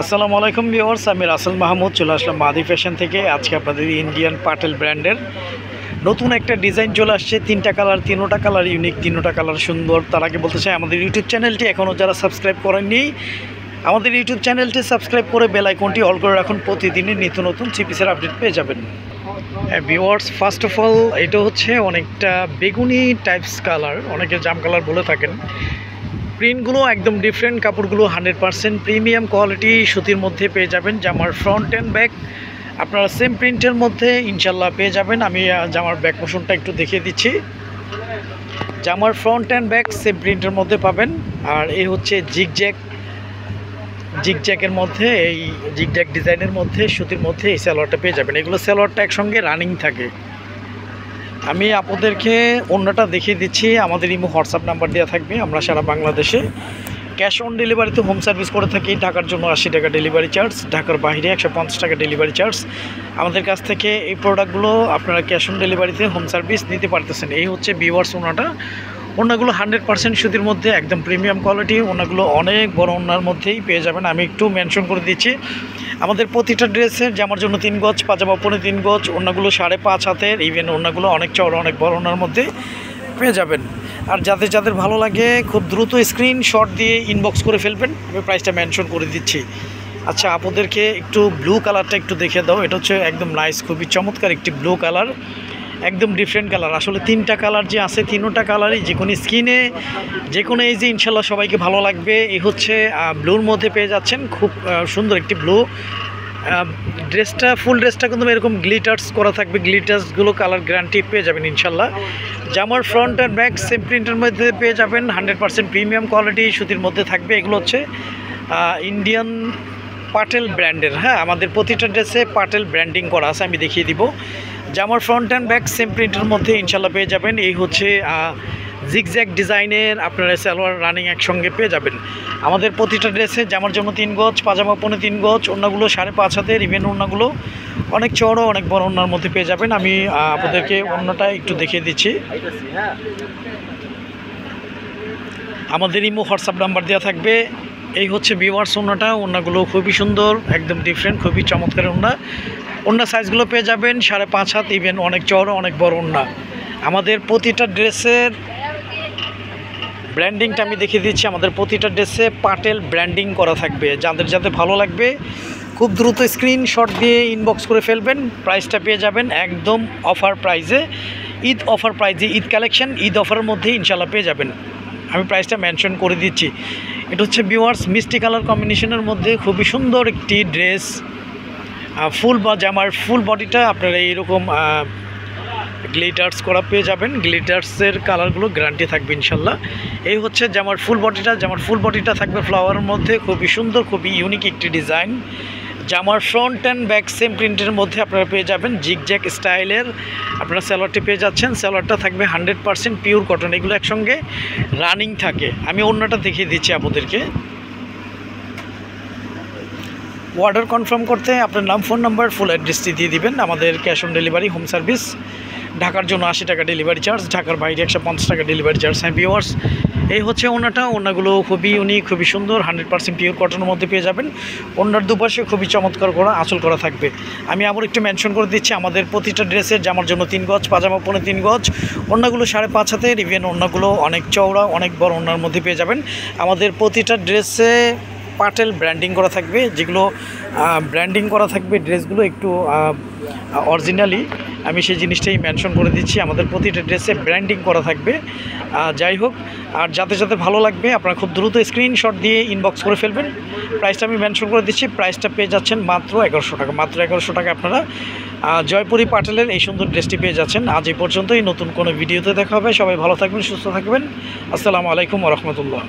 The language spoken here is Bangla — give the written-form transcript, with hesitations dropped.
আসসালামু আলাইকুম ভিউয়ার্স, আমি রাসেল মাহমুদ চলে আসলাম মাদি ফ্যাশন থেকে। আজকে আপনাদের ইন্ডিয়ান পাটেল ব্র্যান্ডের নতুন একটা ডিজাইন চলে আসছে। তিনটা কালার, তিনোটা কালার ইউনিক, তিনোটা কালার সুন্দর। তার আগে বলতে চাই, আমাদের ইউটিউব চ্যানেলটি এখনও যারা সাবস্ক্রাইব করেননি, আমাদের ইউটিউব চ্যানেলটি সাবস্ক্রাইব করে বেল আইকনটি অল করে রাখুন। প্রতিদিনই নিত্য নতুন থ্রি পিসের আপডেট পেয়ে যাবেন। ভিউয়ার্স, ফার্স্ট অফ অল এটা হচ্ছে অনেকটা বেগুনি টাইপস কালার, অনেকে জাম কালার বলে থাকেন। প্রিন্টগুলো একদম ডিফারেন্ট, কাপড়গুলো 100% প্রিমিয়াম কোয়ালিটি সুতির মধ্যে পেয়ে যাবেন। জামার ফ্রন্ট অ্যান্ড ব্যাক আপনারা সেম প্রিন্টের মধ্যে ইনশাল্লাহ পেয়ে যাবেন। আমি জামার ব্যাক পোর্শনটা একটু দেখিয়ে দিচ্ছি। জামার ফ্রন্ট অ্যান্ড ব্যাক সেম প্রিন্টের মধ্যে পাবেন। আর এই হচ্ছে জিগজ্যাকের মধ্যে, এই জিগজ্যাক ডিজাইনের মধ্যে সুতির মধ্যে এই সালোয়ারটা পেয়ে যাবেন। এগুলো সালোয়ারটা একসঙ্গে রানিং থাকে। আমি আপনাদেরকে অন্যটা দেখিয়ে দিচ্ছি। আমাদের ইমো হোয়াটসঅ্যাপ নাম্বার দেওয়া থাকবে। আমরা সারা বাংলাদেশে ক্যাশ অন ডেলিভারিতে হোম সার্ভিস করে থাকি। ঢাকার জন্য 80 টাকা ডেলিভারি চার্জ, ঢাকার বাইরে 150 টাকা ডেলিভারি চার্জ। আমাদের কাছ থেকে এই প্রোডাক্টগুলো আপনারা ক্যাশ অন ডেলিভারিতে হোম সার্ভিস নিতে পারতেছেন। এই হচ্ছে ভিউয়ার্স ওনাগুলো 100% সুতির মধ্যে একদম প্রিমিয়াম কোয়ালিটি। ওনাগুলো অনেক বড় ওনার মধ্যেই পেয়ে যাবেন। আমি একটু মেনশন করে দিচ্ছি, আমাদের প্রতিটা ড্রেসের জামার জন্য 3 গজ, পাজামা 3 গজ, ওনাগুলো 5.5 হাতের, ইভেন ওনাগুলো অনেক চওড়া, অনেক বড় ওনার মধ্যে পেয়ে যাবেন। আর যাদের ভালো লাগে খুব দ্রুত স্ক্রিনশট দিয়ে ইনবক্স করে ফেলবেন। আমি প্রাইসটা মেনশন করে দিচ্ছি। আচ্ছা, আপনাদেরকে একটু ব্লু কালারটা একটু দেখে দাও। এটা হচ্ছে একদম নাইস, খুবই চমৎকার একটি ব্লু কালার, একদম ডিফারেন্ট কালার। আসলে তিনটা কালার যে আছে, তিনোটা কালারই যে কোনো স্কিনে, যে কোনো এজে ইনশাল্লাহ সবাইকে ভালো লাগবে। এই হচ্ছে ব্লুর মধ্যে পেয়ে যাচ্ছেন, খুব সুন্দর একটি ব্লু। ড্রেসটা, ফুল ড্রেসটা কিন্তু এরকম গ্লিটার্স করা থাকবে। গ্লিটার্সগুলো কালার গ্যারান্টি পেয়ে যাবেন ইনশাল্লাহ। জামার ফ্রন্ট অ্যান্ড ব্যাক সেম প্রিন্টের মধ্যে পেয়ে যাবেন। 100% প্রিমিয়াম কোয়ালিটি সুতির মধ্যে থাকবে। এগুলো হচ্ছে ইন্ডিয়ান পাটেল ব্র্যান্ডের। হ্যাঁ, আমাদের প্রতিটা ড্রেসে পাটেল ব্র্যান্ডিং করা আছে, আমি দেখিয়ে দিব। জামার ফ্রন্ট অ্যান্ড ব্যাক সেম প্রিন্টের মধ্যে ইনশাল্লাহ পেয়ে যাবেন। এই হচ্ছে জিগজ্যাগ ডিজাইনের আপনারা সালোয়ার রানিং একসঙ্গে পেয়ে যাবেন। আমাদের প্রতিটা ড্রেসে জামার জন্য 3 গজ, পাজামা 3 গজ, ওনাগুলো 5.5 হাতের, ইভেন ওনাগুলো অনেক চড়ো, অনেক বড় ওনার মধ্যে পেয়ে যাবেন। আমি আপনাদেরকে অন্যটা একটু দেখিয়ে দিচ্ছি। আমাদের ইমো হোয়াটসঅ্যাপ নাম্বার দেওয়া থাকবে। এই হচ্ছে ভিউয়ার্স ওনাগুলো খুবই সুন্দর, একদম ডিফারেন্ট, খুবই চমৎকার ওনা সাইজগুলো পেয়ে যাবেন 5.5 হাত, ইভেন অনেক চড়ো, অনেক বড় ওনা। আমাদের প্রতিটা ড্রেসের ব্র্যান্ডিংটা আমি দেখিয়ে দিচ্ছি। আমাদের প্রতিটা ড্রেসে পাটেল ব্র্যান্ডিং করা থাকবে। যাদের ভালো লাগবে খুব দ্রুত স্ক্রিনশট দিয়ে ইনবক্স করে ফেলবেন। প্রাইসটা পেয়ে যাবেন একদম অফার প্রাইসে, ঈদ অফার প্রাইসে, ঈদ কালেকশন, ঈদ অফারের মধ্যে ইনশাল্লাহ পেয়ে যাবেন। আমি প্রাইসটা মেনশন করে দিচ্ছি। এটা হচ্ছে ভিউয়ার্স মিষ্টি কালার কম্বিনেশনের মধ্যে খুবই সুন্দর একটি ড্রেস। ফুল বা জামার ফুল বডিটা আপনারা এইরকম গ্লিটার্স করা পেয়ে যাবেন। গ্লিটার্সের কালারগুলো গ্যারান্টি থাকবে ইনশাল্লাহ। এই হচ্ছে জামার ফুল বডিটা থাকবে ফ্লাওয়ারের মধ্যে, খুবই সুন্দর, খুবই ইউনিক একটি ডিজাইন। জামার ফ্রন্ট অ্যান্ড ব্যাক সেম প্রিন্টের মধ্যে আপনারা পেয়ে যাবেন। জিগজ্যাক স্টাইলের আপনারা সালোয়ারটি পেয়ে যাচ্ছেন। সালোয়ারটা থাকবে 100% পিওর কটন, এগুলো একসঙ্গে রানিং থাকে। আমি অন্যটা দেখিয়ে দিচ্ছি আপনাদেরকে। অর্ডার কনফার্ম করতে আপনার নাম, ফোন নাম্বার, ফুল অ্যাড্রেসটি দিয়ে দিবেন। আমাদের cash on delivery, home service, ঢাকার জন্য 80 টাকা ডেলিভারি চার্জ, ঢাকার বাইরে 150 টাকা ডেলিভারি চার্জ। হ্যাঁ ভিউয়ার্স, এই হচ্ছে ওনাগুলো খুবই ইউনিক, খুবই সুন্দর, 100% পিওর কটনের মধ্যে পেয়ে যাবেন। ওনার দুপাশে খুবই চমৎকার করা আঁচল করা থাকবে। আমি আবার একটু মেনশন করে দিচ্ছি, আমাদের প্রতিটা ড্রেসের জামার জন্য 3 গজ, পাজামা 3 গজ, ওনাগুলো 5.5 হাতের, ইভেন ওনাগুলো অনেক চওড়া, অনেক বড় ওনার মধ্যে পেয়ে যাবেন। আমাদের প্রতিটা ড্রেসে পাটেল ব্র্যান্ডিং করা থাকবে। যেগুলো ব্র্যান্ডিং করা থাকবে ড্রেসগুলো একটু অরিজিনালি, আমি সেই জিনিসটাই মেনশন করে দিচ্ছি। আমাদের প্রতিটা ড্রেসে ব্র্যান্ডিং করা থাকবে। যাই হোক, আর যাতে ভালো লাগবে আপনারা খুব দ্রুত স্ক্রিনশট দিয়ে ইনবক্স করে ফেলবেন। প্রাইসটা আমি মেনশন করে দিচ্ছি। প্রাইসটা পেয়ে যাচ্ছেন মাত্র 1100 টাকা। মাত্র 1100 টাকা আপনারা জয়পুরি পাটেলের এই সুন্দর ড্রেসটি পেয়ে যাচ্ছেন। আজ এই পর্যন্তই। নতুন কোনো ভিডিওতে দেখা হবে। সবাই ভালো থাকবেন, সুস্থ থাকবেন। আসসালামু আলাইকুম ওয়া রাহমাতুল্লাহ।